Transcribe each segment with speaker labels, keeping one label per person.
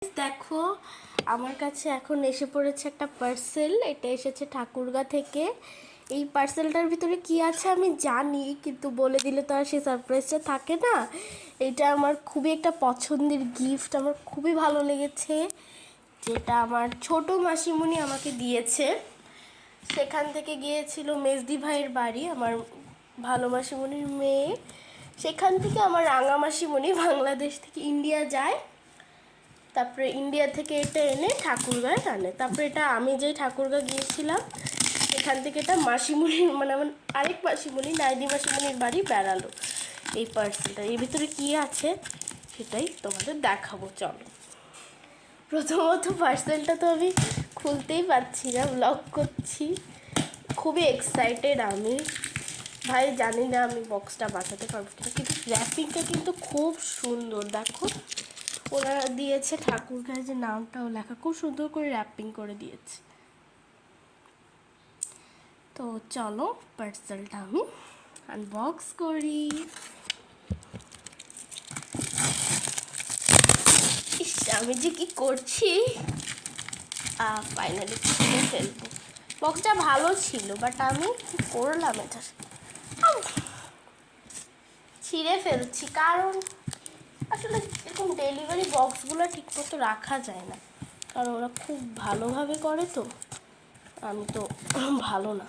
Speaker 1: দেখো আমার কাছে এখন এসে পড়েছে একটা পার্সেল। এটা এসেছে ঠাকুরগা থেকে। এই পার্সেলটার ভিতরে কি আছে আমি জানি, কিন্তু বলে দিলে তো আর সেই সারপ্রাইজটা থাকে না। এটা আমার খুবই একটা পছন্দের গিফট, আমার খুবই ভালো লেগেছে। যেটা আমার ছোট মাসিমণি আমাকে দিয়েছে। সেখান থেকে গিয়েছিল মেজদি ভাইয়ের বাড়ি, আমার ভালো মাসিমণির মেয়ে। সেখান থেকে আমার রাঙা মাসিমণি বাংলাদেশ থেকে ইন্ডিয়া যায়, তারপরে ইন্ডিয়া থেকে এটা এনে ঠাকুরগাঁয় আনে। তারপরে এটা আমি যেই ঠাকুরগাঁ গিয়েছিলাম এখান থেকে এটা মাসিমণির মানে আমার আরেক মাসিমণি নাইদি মাসিমণির বাড়ি বেড়ালো এই পার্সেলটা। এর ভিতরে কী আছে সেটাই তোমাদের দেখাবো, চলো। প্রথমত পার্সেলটা তো আমি খুলতেই পারছি না, ব্লগ করছি, খুবই এক্সাইটেড আমি। ভাই জানি না আমি বক্সটা বাঁচাতে পারবো কিনা, কিন্তু র্যাপিংটা কিন্তু খুব সুন্দর। দেখো ওনারা দিয়েছে ঠাকুরগাঁয় যে নামটাও লেখা, খুব সুন্দর করে র্যাপিং করে দিয়েছে। তো চলো পার্সেলটা আমি আনবক্স করি। ইস আমি যে কি করছি, ফাইনালি খুলে ফেলবো। বক্সটা ভালো ছিল, বাট আমি কি করলাম এটা ছিঁড়ে ফেলছি, কারণ আসলে এরকম ডেলিভারি বক্সগুলো ঠিকমতো রাখা যায় না, কারণ ওরা খুব ভালোভাবে করে। তো আমি তো ভালো না,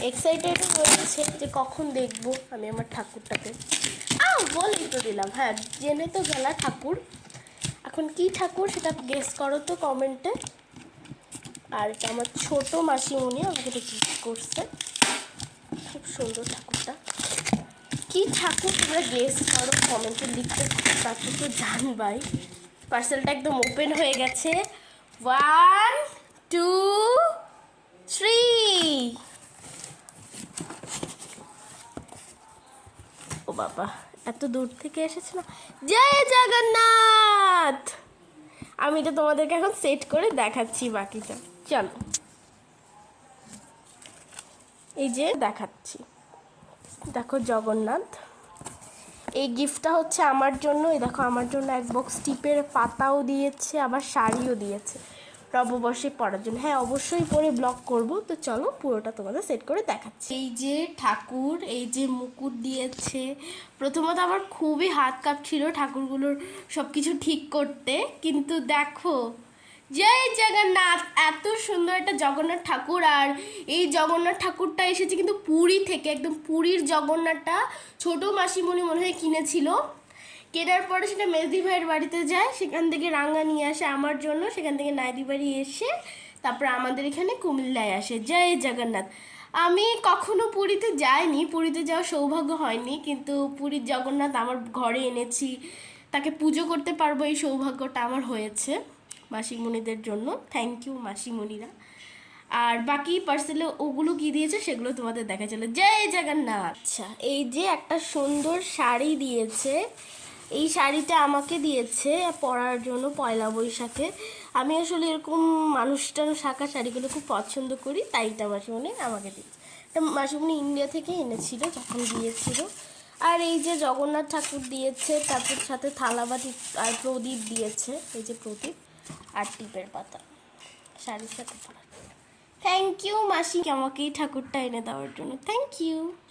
Speaker 1: এক্সাইটেড হয়েছে যে কখন দেখবো আমি আমার ঠাকুরটাকে। বলেই তো দিলাম, হ্যাঁ জেনে তো গেলা ঠাকুর। এখন কি ঠাকুর সেটা গেস করো তো কমেন্টে। আর এটা আমার ছোটো মাসিমণি আমাকে এটা গিফট করছে, খুব সুন্দর ঠাকুরটা। কি ঠাকুর তোমরা গেস করো কমেন্টে লিখতে, তারপর তো জানবাই। পার্সেলটা একদম ওপেন হয়ে গেছে। 1 2 3। ও বাবা, এত দূর থেকে এসেছে না। জয় জগন্নাথ। আমি এটা তোমাদেরকে এখন সেট করে দেখাচ্ছি বাকিটা, চলো। এই যে দেখাচ্ছি, দেখো জগন্নাথ। এই গিফটটা হচ্ছে আমার জন্য। এই দেখো আমার জন্য এক বক্স টিপের পাতাও দিয়েছে, আবার শাড়িও দিয়েছে নববর্ষে পরার জন্য। হ্যাঁ অবশ্যই পরে ব্লগ করব। তো চলো পুরোটা তোমাদের সেট করে দেখাচ্ছি। এই যে ঠাকুর, এই যে মুকুট দিয়েছে। প্রথমত আমার খুবই হাত কাঁপছিল ঠাকুরগুলোর সব কিছু ঠিক করতে, কিন্তু দেখো জয় জগন্নাথ, এত সুন্দর একটা জগন্নাথ ঠাকুর। আর এই জগন্নাথ ঠাকুরটা এসেছে কিন্তু পুরী থেকে, একদম পুরীর জগন্নাথটা ছোটো মাসিমণি মনে হয় কিনেছিল। কেনার পরে সেটা মেজদি ভাইয়ের বাড়িতে যায়, সেখান থেকে রাঙ্গা নিয়ে আসে আমার জন্য, সেখান থেকে নাইদি বাড়ি এসে তারপর আমাদের এখানে কুমিল্লায় আসে। জয় জগন্নাথ। আমি কখনো পুরীতে যাইনি, পুরীতে যাওয়ার সৌভাগ্য হয়নি, কিন্তু পুরীর জগন্নাথ আমার ঘরে এনেছি, তাকে পুজো করতে পারবো এই সৌভাগ্যটা আমার হয়েছে মাসিমণিদের জন্য। Thank you মাসিমণিরা। আর বাকি পার্সেলে ওগুলো কি দিয়েছে সেগুলো তোমাদের দেখা চলো। জয় জগন্নাথ। আচ্ছা এই যে একটা সুন্দর শাড়ি দিয়েছে, এই শাড়িটা আমাকে দিয়েছে পরার জন্য পয়লা বৈশাখে। আমি আসলে এরকম মানুষটার শাঁখা শাড়িগুলো খুব পছন্দ করি, তাই এটা মাসিমণি আমাকে দিয়েছে। এটা মাসিমণি ইন্ডিয়া থেকে এনেছিল যখন দিয়েছিল। আর এই যে জগন্নাথ ঠাকুর দিয়েছে, তারপর সাথে থালাবাটি আর প্রদীপ দিয়েছে, এই যে প্রদীপ আর টিপের পাতা শাড়ির সাথে পরা। থ্যাংক ইউ মাসি আমাকে এই ঠাকুরটা এনে দেওয়ার জন্য, থ্যাংক ইউ।